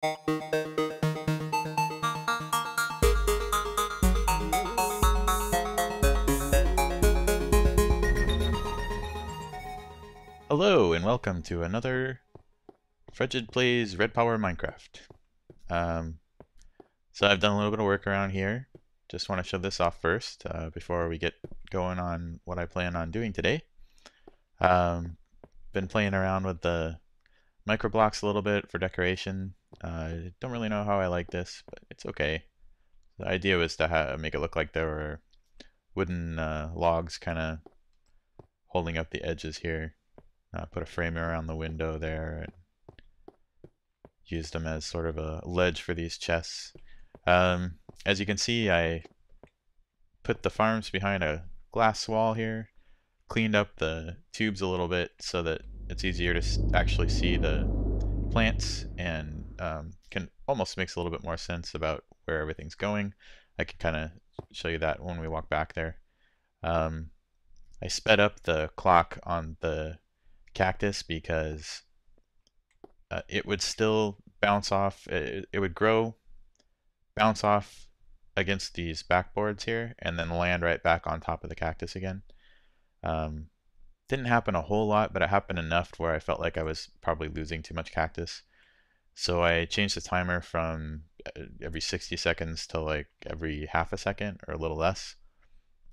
Hello and welcome to another Frejid Plays RedPower Minecraft. So I've done a little bit of work around here. Just want to show this off first before we get going on what I plan on doing today. Been playing around with the microblocks a little bit for decoration. Don't really know how I like this, but it's okay. The idea was to make it look like there were wooden logs kind of holding up the edges here. Put a frame around the window there and used them as sort of a ledge for these chests. As you can see, I put the farms behind a glass wall here, cleaned up the tubes a little bit so that it's easier to actually see the plants, and can almost makes a little bit more sense about where everything's going. I can kind of show you that when we walk back there. I sped up the clock on the cactus because it would still bounce off, it would grow, bounce off against these backboards here, and then land right back on top of the cactus again. Didn't happen a whole lot, but it happened enough where I felt like I was probably losing too much cactus. So I changed the timer from every 60 seconds to like every half a second or a little less.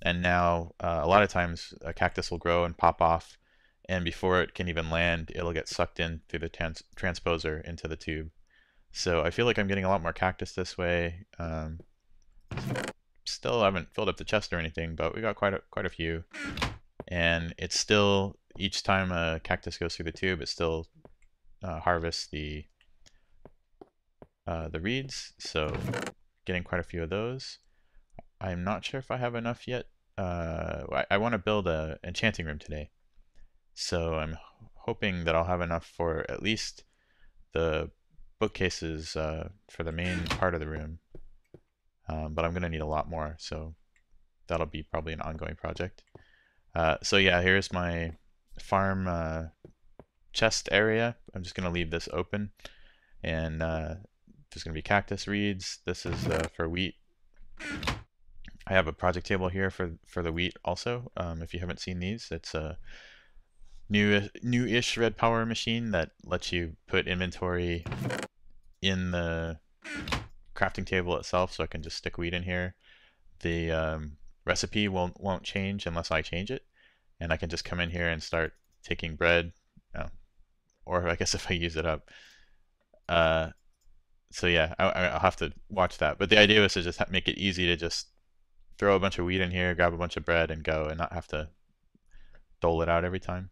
And now a lot of times a cactus will grow and pop off, and before it can even land, it'll get sucked in through the transposer into the tube. So I feel like I'm getting a lot more cactus this way. Still haven't filled up the chest or anything, but we got quite a few. And it's still, each time a cactus goes through the tube, it still harvests the reeds. So getting quite a few of those. I'm not sure if I have enough yet. I want to build an enchanting room today. So I'm hoping that I'll have enough for at least the bookcases for the main part of the room. But I'm going to need a lot more, so that'll be probably an ongoing project. So yeah, here's my farm chest area. I'm just going to leave this open, and there's going to be cactus reeds. This is for wheat. I have a project table here for the wheat also. If you haven't seen these, it's a new-ish RedPower machine that lets you put inventory in the crafting table itself, so I can just stick wheat in here. The recipe won't change unless I change it, and I can just come in here and start taking bread, or I guess if I use it up. So yeah, I'll have to watch that. But the idea was to just make it easy to just throw a bunch of wheat in here, grab a bunch of bread, and go, and not have to dole it out every time.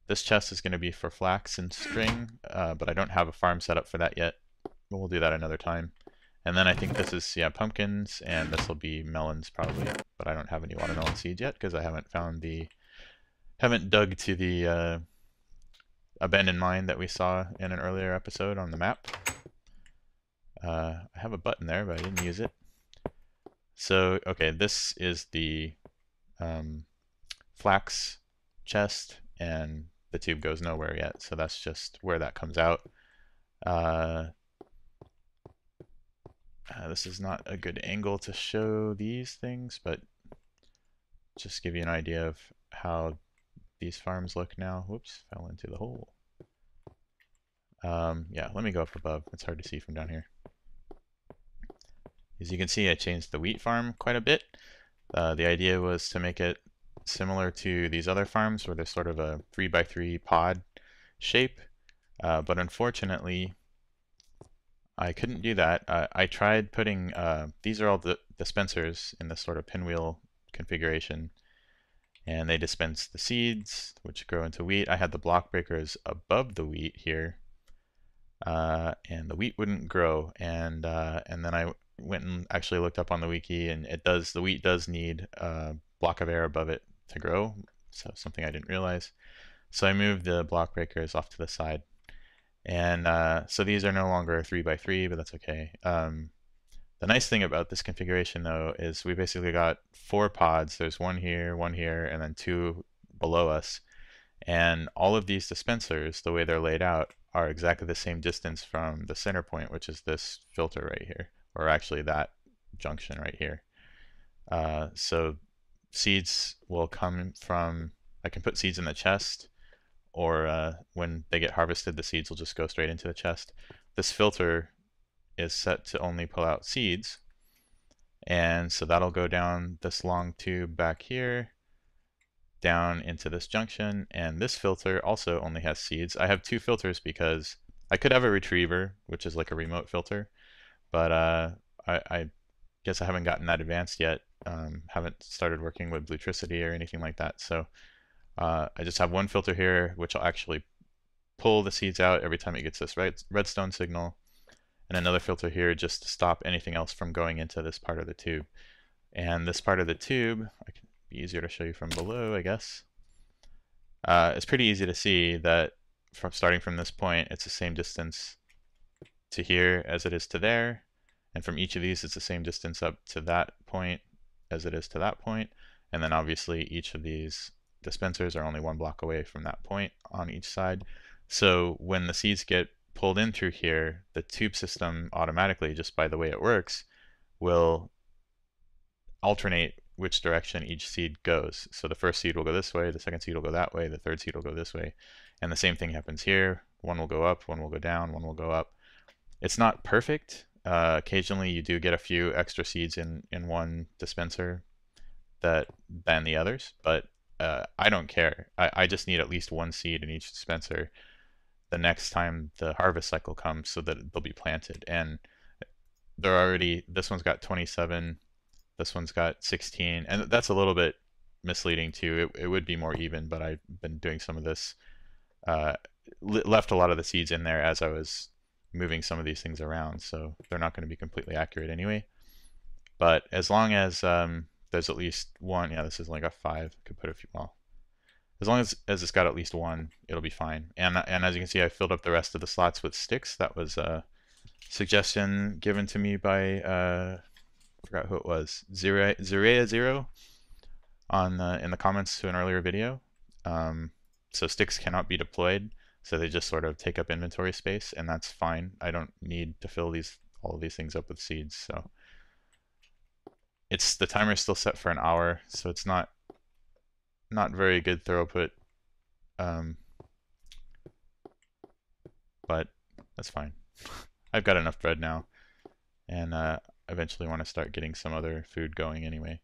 This chest is going to be for flax and string, but I don't have a farm set up for that yet. We'll do that another time. And then I think this is, yeah, pumpkins, and this will be melons probably, but I don't have any watermelon seeds yet because I haven't dug to the abandoned mine that we saw in an earlier episode on the map. I have a button there, but I didn't use it. So, okay, this is the flax chest, and the tube goes nowhere yet, so that's just where that comes out. This is not a good angle to show these things, but just give you an idea of how these farms look now. Whoops, fell into the hole. Yeah, let me go up above. It's hard to see from down here. As you can see, I changed the wheat farm quite a bit. The idea was to make it similar to these other farms where there's sort of a 3x3 pod shape, but unfortunately I couldn't do that. I tried putting, these are all the dispensers in this sort of pinwheel configuration, and they dispense the seeds which grow into wheat. I had the block breakers above the wheat here, and the wheat wouldn't grow, and then I went and actually looked up on the wiki, and the wheat does need a block of air above it to grow, so something I didn't realize. So I moved the block breakers off to the side, and so these are no longer 3x3, but that's okay. The nice thing about this configuration though is we basically got 4 pods. There's one here, and then 2 below us, and all of these dispensers, the way they're laid out, are exactly the same distance from the center point, which is this filter right here, or actually that junction right here. So seeds will come from, I can put seeds in the chest, or when they get harvested, the seeds will just go straight into the chest. This filter is set to only pull out seeds, and so that'll go down this long tube back here, down into this junction, and this filter also only has seeds. I have two filters because I could have a retriever, which is like a remote filter, but I guess I haven't gotten that advanced yet. Haven't started working with Bluetricity or anything like that, so I just have one filter here, which will actually pull the seeds out every time it gets this redstone signal, and another filter here just to stop anything else from going into this part of the tube. And this part of the tube, it can be easier to show you from below, I guess. It's pretty easy to see that from starting from this point, it's the same distance to here as it is to there, and from each of these, it's the same distance up to that point as it is to that point, and then obviously each of these dispensers are only one block away from that point on each side. So when the seeds get pulled in through here, the tube system automatically, just by the way it works, will alternate which direction each seed goes. So the first seed will go this way, the second seed will go that way, the third seed will go this way. And the same thing happens here. One will go up, one will go down, one will go up. It's not perfect. Occasionally you do get a few extra seeds in one dispenser than the others, but I don't care. I just need at least one seed in each dispenser the next time the harvest cycle comes so that they'll be planted. And they're already, this one's got 27, this one's got 16, and that's a little bit misleading too. It would be more even, but I've been doing some of this, left a lot of the seeds in there as I was moving some of these things around, so they're not going to be completely accurate anyway. But as long as there's at least one, yeah, this is only got 5, could put a few, well, as long as it's got at least one, it'll be fine. And as you can see, I filled up the rest of the slots with sticks. That was a suggestion given to me by, I forgot who it was, Zurea0 on in the comments to an earlier video. So sticks cannot be deployed, so they just sort of take up inventory space, and that's fine. I don't need to fill all of these things up with seeds. So the timer is still set for an hour, so it's not very good throughput, but that's fine. I've got enough bread now, and eventually want to start getting some other food going anyway.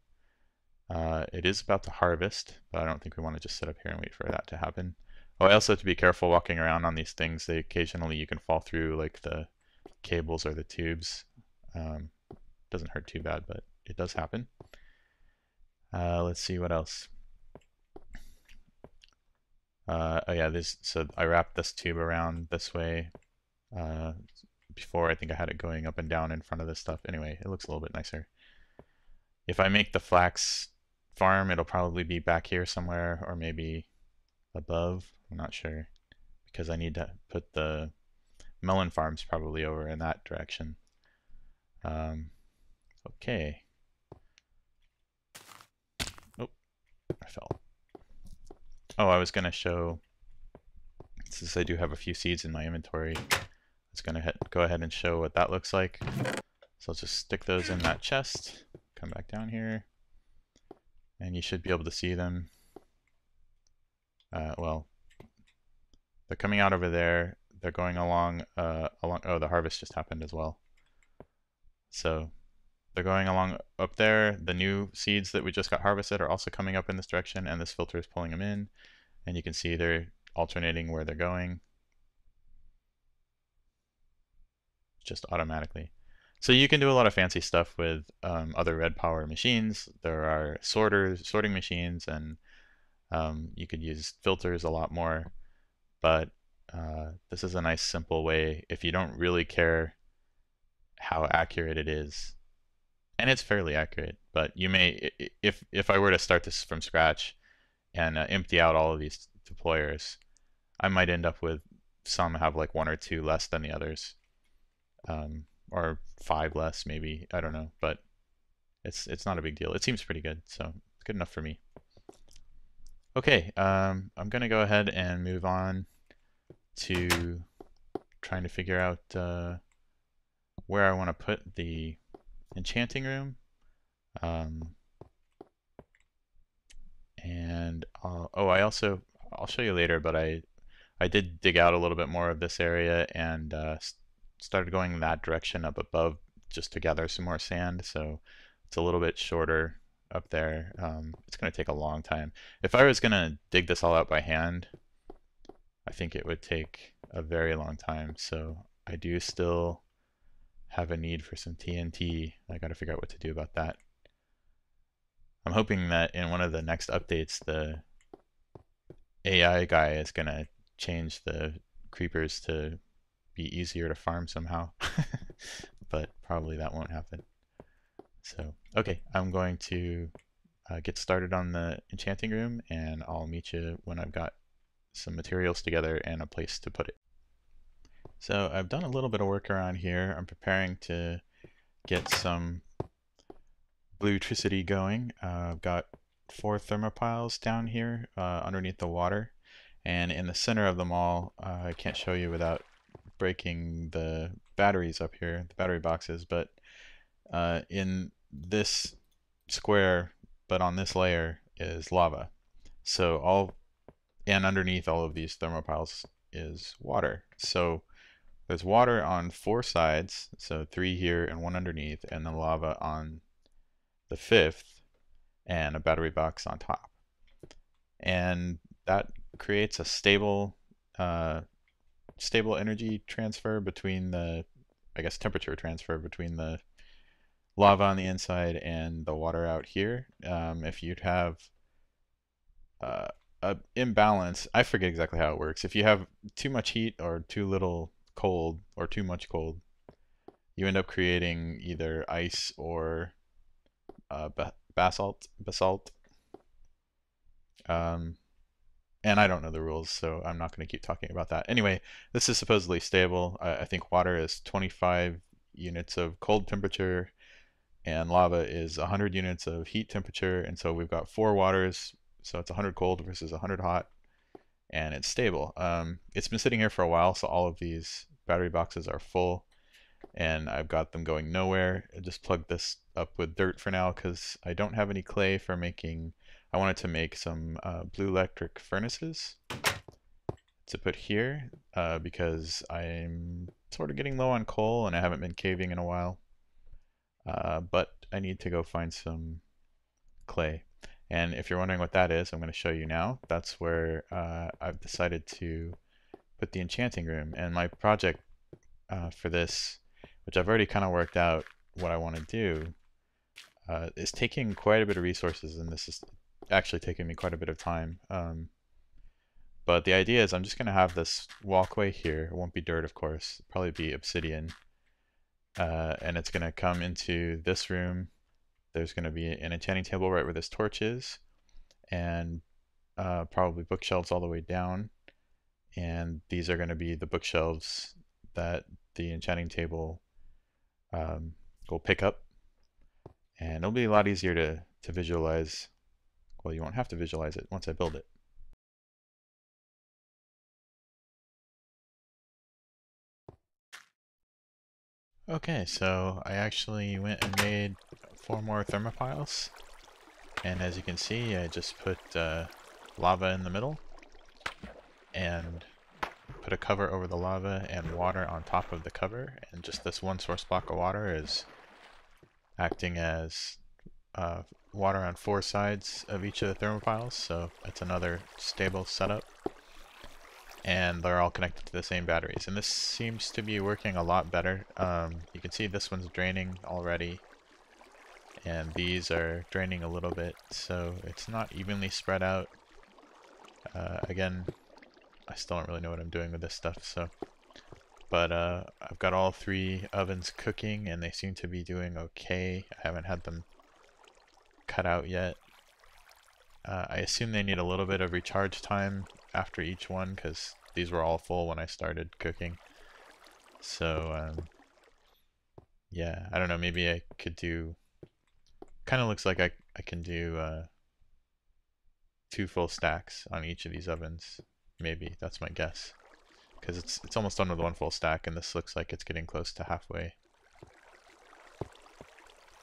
It is about to harvest, but I don't think we want to just sit up here and wait for that to happen. Oh, I also have to be careful walking around on these things. Occasionally you can fall through like the cables or the tubes. Doesn't hurt too bad, but it does happen. Let's see what else. Oh yeah, so I wrapped this tube around this way. Before I think I had it going up and down in front of this stuff. Anyway, it looks a little bit nicer. If I make the flax farm, it'll probably be back here somewhere, or maybe above. I'm not sure, because I need to put the melon farms probably over in that direction. Okay. Oh, I fell. Oh, I was going to show, since I do have a few seeds in my inventory, I was going to go ahead and show what that looks like. So I'll just stick those in that chest, come back down here, and you should be able to see them. Well, they're coming out over there. They're going along, oh, the harvest just happened as well. So they're going along up there. The new seeds that we just got harvested are also coming up in this direction, and this filter is pulling them in. And you can see they're alternating where they're going, just automatically. So you can do a lot of fancy stuff with other RedPower machines. There are sorting machines, and you could use filters a lot more. But this is a nice simple way if you don't really care how accurate it is. And it's fairly accurate, but you may, if I were to start this from scratch and empty out all of these deployers, I might end up with some have like 1 or 2 less than the others, or 5 less maybe, I don't know, but it's not a big deal. It seems pretty good, so it's good enough for me. Okay, I'm gonna go ahead and move on to trying to figure out where I want to put the Enchanting Room. And I'll show you later, but I did dig out a little bit more of this area and started going in that direction up above just to gather some more sand. So it's a little bit shorter up there. It's going to take a long time. If I was going to dig this all out by hand, I think it would take a very long time. So I do still have a need for some TNT. I got to figure out what to do about that. I'm hoping that in one of the next updates, the AI guy is going to change the creepers to be easier to farm somehow. But probably that won't happen. So, okay, I'm going to get started on the Enchanting Room, and I'll meet you when I've got some materials together and a place to put it. So I've done a little bit of work around here. I'm preparing to get some Bluetricity going. I've got 4 thermopiles down here underneath the water, and in the center of them all, I can't show you without breaking the batteries up here, the battery boxes, but in this square, but on this layer, is lava. So and underneath all of these thermopiles is water. So there's water on 4 sides, so 3 here and 1 underneath, and then lava on the 5th, and a battery box on top. And that creates a stable energy transfer between the, I guess, temperature transfer between the lava on the inside and the water out here. If you'd have a imbalance, I forget exactly how it works. If you have too much heat or too little cold or too much cold, you end up creating either ice or basalt. And I don't know the rules, so I'm not going to keep talking about that. Anyway, this is supposedly stable. I think water is 25 units of cold temperature, and lava is 100 units of heat temperature. And so we've got 4 waters, so it's 100 cold versus 100 hot, and it's stable. It's been sitting here for a while, so all of these battery boxes are full, and I've got them going nowhere. I just plugged this up with dirt for now because I don't have any clay for making. I wanted to make some blue electric furnaces to put here because I'm sort of getting low on coal and I haven't been caving in a while. But I need to go find some clay. And if you're wondering what that is, I'm going to show you now. That's where I've decided to put the Enchanting Room. And my project for this, which I've already kind of worked out what I want to do, is taking quite a bit of resources, and this is actually taking me quite a bit of time. But the idea is I'm just going to have this walkway here. It won't be dirt, of course. It'll probably be obsidian. And it's going to come into this room. There's going to be an enchanting table right where this torch is, and probably bookshelves all the way down. And these are going to be the bookshelves that the enchanting table will pick up. And it'll be a lot easier to visualize. Well, you won't have to visualize it once I build it. Okay, so I actually went and made 4 more thermopiles. And as you can see, I just put lava in the middle and put a cover over the lava and water on top of the cover. And just this one source block of water is acting as water on 4 sides of each of the thermopiles, so it's another stable setup. And they're all connected to the same batteries. And this seems to be working a lot better. You can see this one's draining already, and these are draining a little bit, so it's not evenly spread out. Again, I still don't really know what I'm doing with this stuff, so. But I've got all 3 ovens cooking, and they seem to be doing okay. I haven't had them cut out yet. I assume they need a little bit of recharge time after each one because these were all full when I started cooking. So yeah, I don't know, maybe I could do, kind of looks like I can do 2 full stacks on each of these ovens. Maybe, that's my guess. because it's almost done with one full stack, and this looks like it's getting close to halfway.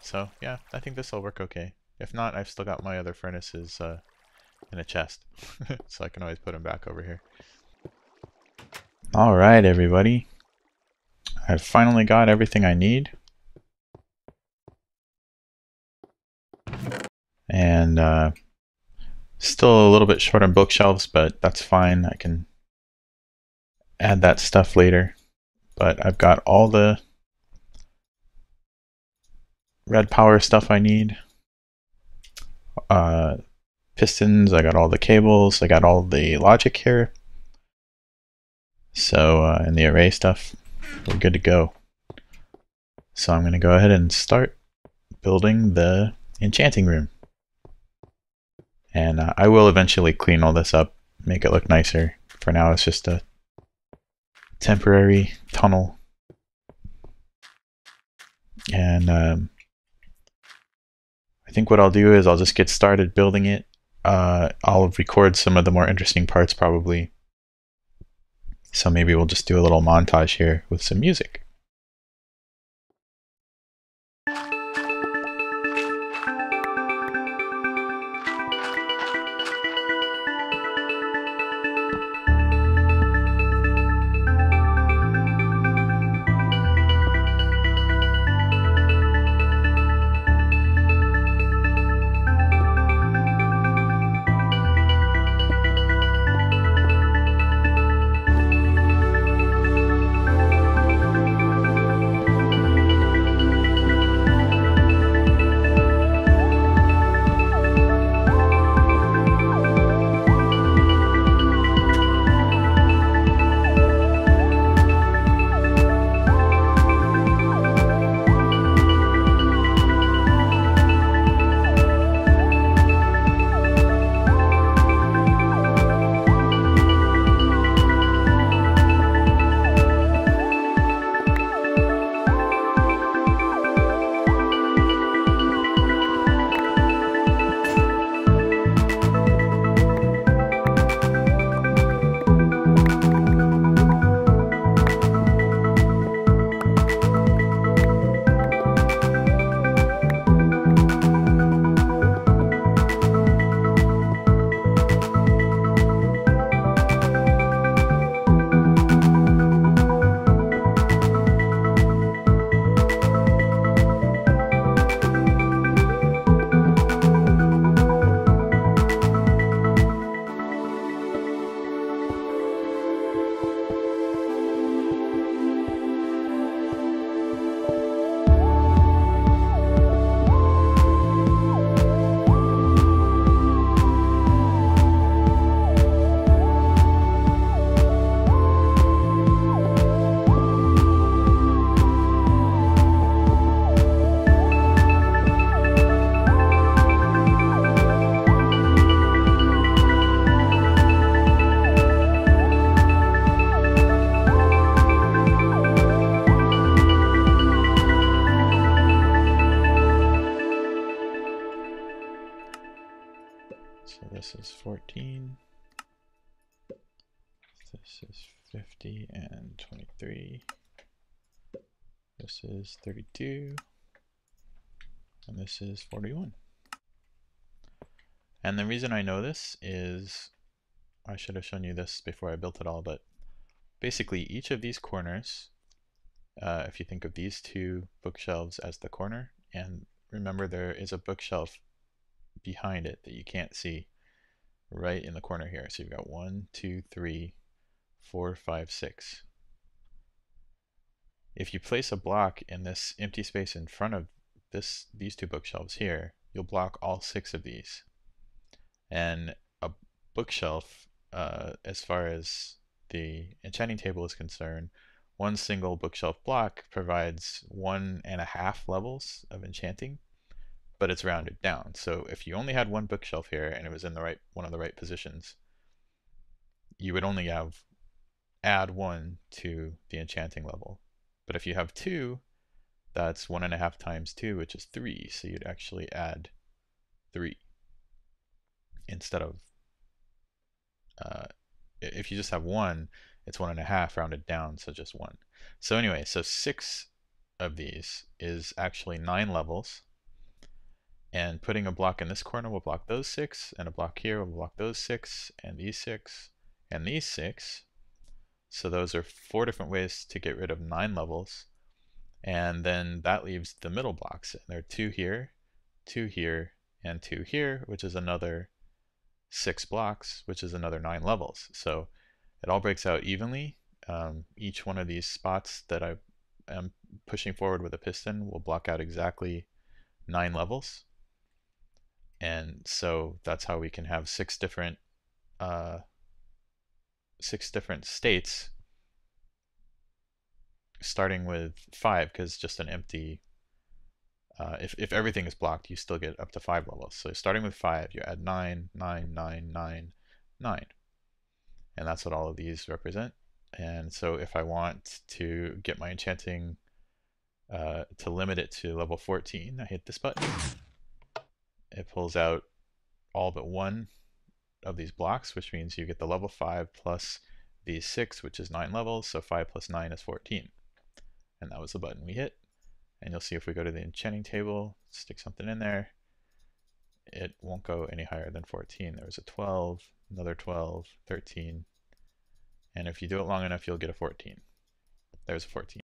So yeah, I think this will work okay. If not, I've still got my other furnaces in a chest, so I can always put them back over here. All right, everybody. I've finally got everything I need. And still a little bit short on bookshelves, but that's fine. I can add that stuff later. But I've got all the RedPower stuff I need. Pistons, I got all the cables, I got all the logic here. So, and the array stuff, we're good to go. So I'm going to go ahead and start building the Enchanting Room. And I will eventually clean all this up, make it look nicer. For now, it's just a temporary tunnel. And I think what I'll do is I'll just get started building it. I'll record some of the more interesting parts probably. So maybe we'll just do a little montage here with some music. So this is 14, this is 50 and 23, this is 32, and this is 41. And the reason I know this is, I should have shown you this before I built it all, but basically each of these corners, if you think of these two bookshelves as the corner, and remember there is a bookshelf behind it that you can't see right in the corner here. So you've got 1, 2, 3, 4, 5, 6. If you place a block in this empty space in front of these two bookshelves here, you'll block all 6 of these. And a bookshelf, as far as the enchanting table is concerned, one single bookshelf block provides 1.5 levels of enchanting, but it's rounded down. So if you only had one bookshelf here and it was in the one of the right positions, you would only add 1 to the enchanting level. But if you have 2, that's 1.5 times 2, which is 3. So you'd actually add 3 instead of, if you just have 1, it's 1.5 rounded down, so just 1. So anyway, so 6 of these is actually 9 levels. And putting a block in this corner will block those 6, and a block here will block those 6, and these 6, and these 6. So those are 4 different ways to get rid of 9 levels. And then that leaves the middle blocks. And there are 2 here, 2 here, and 2 here, which is another 6 blocks, which is another 9 levels. So it all breaks out evenly. Each one of these spots that I am pushing forward with a piston will block out exactly 9 levels. And so that's how we can have 6 different states, starting with 5, because just an empty, if everything is blocked, you still get up to 5 levels. So starting with 5, you add 9, 9, 9, 9, 9. And that's what all of these represent. And so if I want to get my enchanting to limit it to level 14, I hit this button. It pulls out all but one of these blocks, which means you get the level 5 plus these 6, which is 9 levels, so 5 plus 9 is 14. And that was the button we hit. And you'll see if we go to the enchanting table, stick something in there, it won't go any higher than 14. There was a 12, another 12, 13, and if you do it long enough, you'll get a 14. There's a 14.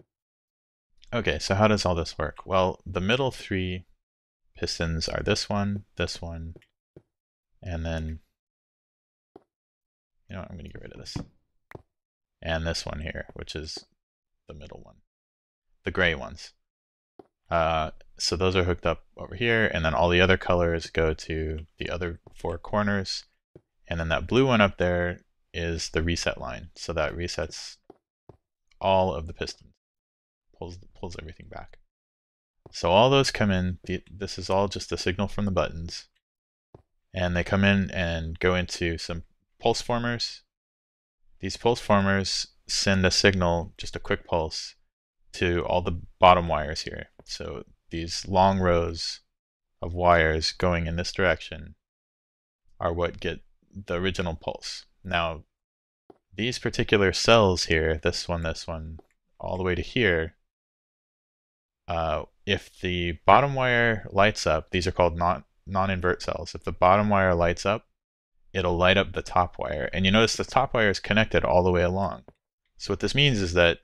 Okay, so how does all this work? Well, the middle 3 pistons are this one, and then, you know what, I'm going to get rid of this. And this one here, which is the middle one. The gray ones. So those are hooked up over here, and then all the other colors go to the other 4 corners. And then that blue one up there is the reset line. So that resets all of the pistons, pulls everything back. So all those come in. This is all just a signal from the buttons. And they come in and go into some pulse formers. These pulse formers send a signal, just a quick pulse, to all the bottom wires here. So these long rows of wires going in this direction are what get the original pulse. Now, these particular cells here, this one, all the way to here, if the bottom wire lights up, these are called non-invert cells. If the bottom wire lights up, it'll light up the top wire. And you notice the top wire is connected all the way along. So what this means is that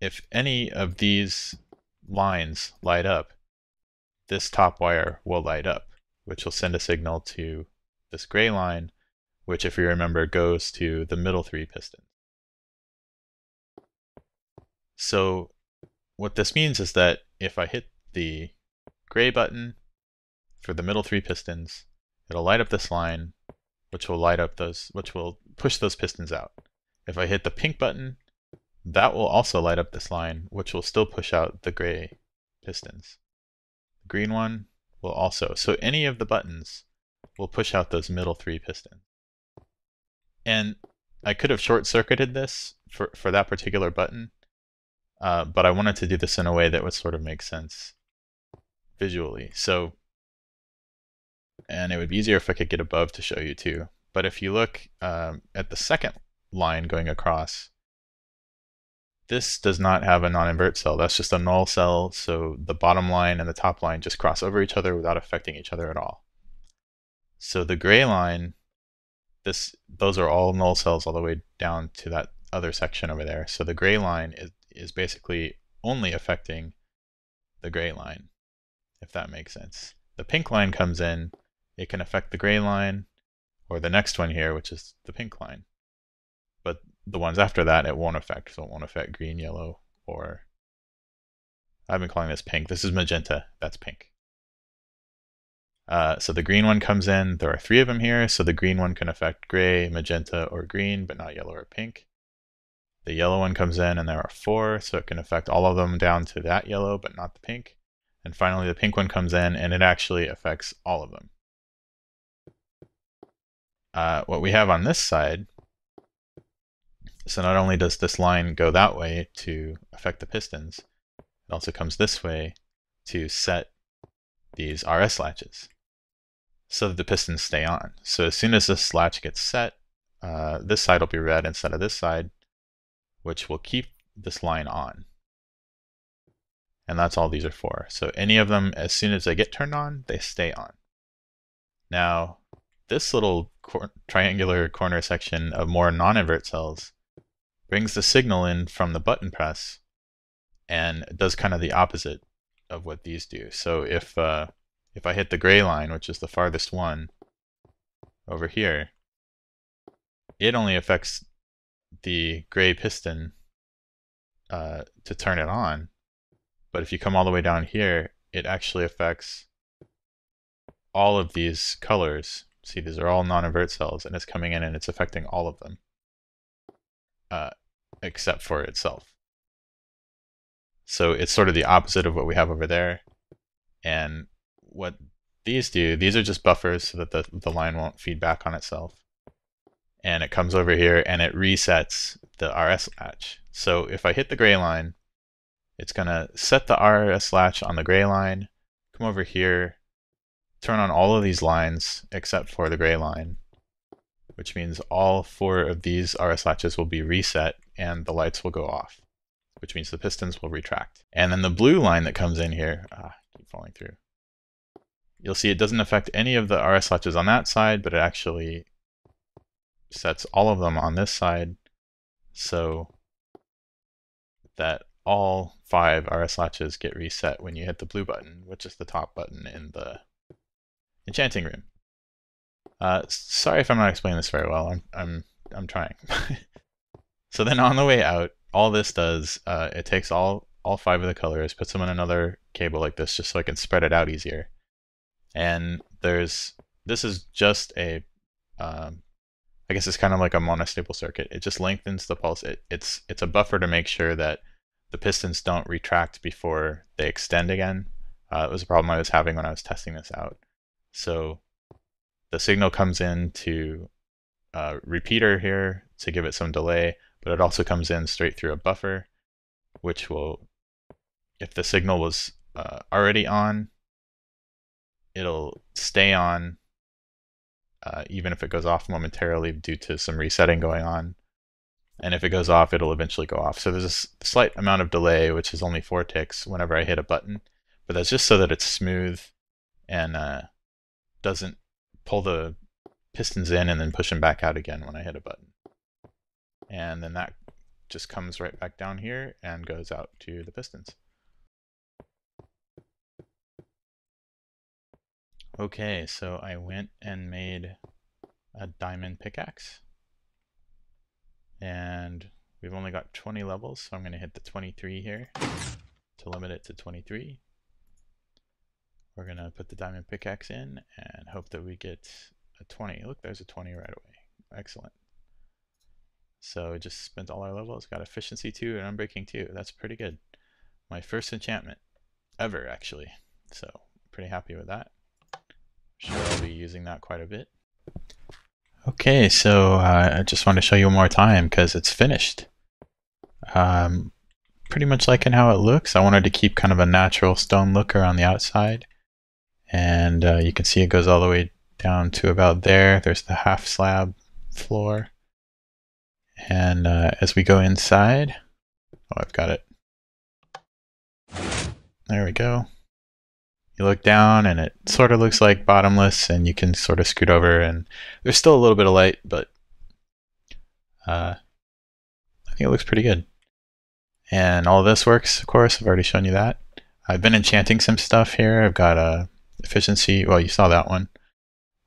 if any of these lines light up, this top wire will light up, which will send a signal to this gray line, which, if you remember, goes to the middle 3 pistons. So what this means is that if I hit the gray button for the middle 3 pistons, it'll light up this line, which will push those pistons out. If I hit the pink button, that will also light up this line, which will still push out the gray pistons. The green one will also. So any of the buttons will push out those middle 3 pistons. And I could have short-circuited this for that particular button, but I wanted to do this in a way that would sort of make sense visually. So, and it would be easier if I could get above to show you too. But if you look at the second line going across, this does not have a non-invert cell. That's just a null cell, so the bottom line and the top line just cross over each other without affecting each other at all. So the gray line, those are all null cells all the way down to that other section over there. So the gray line is basically only affecting the gray line, if that makes sense. The pink line comes in, it can affect the gray line, or the next one here, which is the pink line. But the ones after that, it won't affect. So it won't affect green, yellow, or I've been calling this pink. This is magenta. That's pink. So the green one comes in. There are 3 of them here. So the green one can affect gray, magenta, or green, but not yellow or pink. The yellow one comes in, and there are 4. So it can affect all of them down to that yellow, but not the pink. And finally, the pink one comes in, and it actually affects all of them. What we have on this side, so not only does this line go that way to affect the pistons, it also comes this way to set these RS latches so that the pistons stay on. So as soon as this latch gets set, this side will be red instead of this side, which will keep this line on. And that's all these are for. So any of them, as soon as they get turned on, they stay on. Now, this little triangular corner section of more non-invert cells brings the signal in from the button press and does kind of the opposite of what these do. So if I hit the gray line, which is the farthest one over here, it only affects the gray piston to turn it on. But if you come all the way down here, it actually affects all of these colors. See, these are all non-invert cells, and it's coming in and it's affecting all of them, except for itself. So it's sort of the opposite of what we have over there. And what these do, these are just buffers so that the line won't feed back on itself. And it comes over here and it resets the RS latch. So if I hit the gray line, it's going to set the RS latch on the gray line, come over here, turn on all of these lines except for the gray line, which means all 4 of these RS latches will be reset and the lights will go off, which means the pistons will retract. And then the blue line that comes in here, keep falling through. You'll see it doesn't affect any of the RS latches on that side, but it actually sets all of them on this side so that all 5 RS latches get reset when you hit the blue button, which is the top button in the Enchanting Room. Sorry if I'm not explaining this very well. I'm trying. So then on the way out, all this does, it takes all 5 of the colors, puts them in another cable like this, just so I can spread it out easier. And this is just a, I guess it's kind of like a monostable circuit. It just lengthens the pulse. It's a buffer to make sure that the pistons don't retract before they extend again. It was a problem I was having when I was testing this out. So the signal comes in to a repeater here to give it some delay, but it also comes in straight through a buffer, which will, if the signal was already on, it'll stay on even if it goes off momentarily due to some resetting going on. And if it goes off, it'll eventually go off. So there's a slight amount of delay, which is only 4 ticks whenever I hit a button, but that's just so that it's smooth and doesn't pull the pistons in and then push them back out again when I hit a button. And then that just comes right back down here and goes out to the pistons. Okay, so I went and made a diamond pickaxe. And we've only got 20 levels, so I'm going to hit the 23 here to limit it to 23. We're going to put the diamond pickaxe in and hope that we get a 20. Look, there's a 20 right away. Excellent. So it just spent all our levels, got efficiency 2 and unbreaking 2. That's pretty good. My first enchantment ever, actually. So pretty happy with that. Sure, I'll be using that quite a bit. Okay, so I just want to show you one more time because it's finished. Pretty much liking how it looks. I wanted to keep kind of a natural stone look around the outside. And you can see it goes all the way down to about there. There's the half slab floor. And as we go inside, oh, I've got it. There we go. You look down and it sort of looks like bottomless, and you can sort of scoot over and there's still a little bit of light, but I think it looks pretty good. And all of this works, of course. I've already shown you that. I've been enchanting some stuff here. I've got a efficiency, well, you saw that one.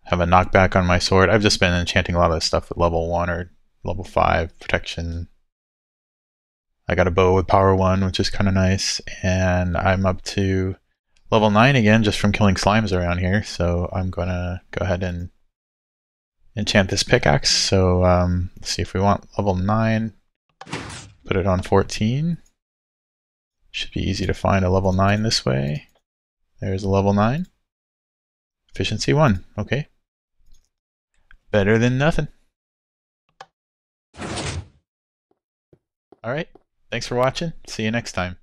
I have a knockback on my sword. I've just been enchanting a lot of stuff with level 1 or level 5 protection. I got a bow with power 1, which is kind of nice, and I'm up to level 9 again just from killing slimes around here, so I'm gonna go ahead and enchant this pickaxe. So let's see if we want level 9, put it on 14. Should be easy to find a level 9 this way. There's a level 9. Efficiency 1, okay. Better than nothing. Alright, thanks for watching. See you next time.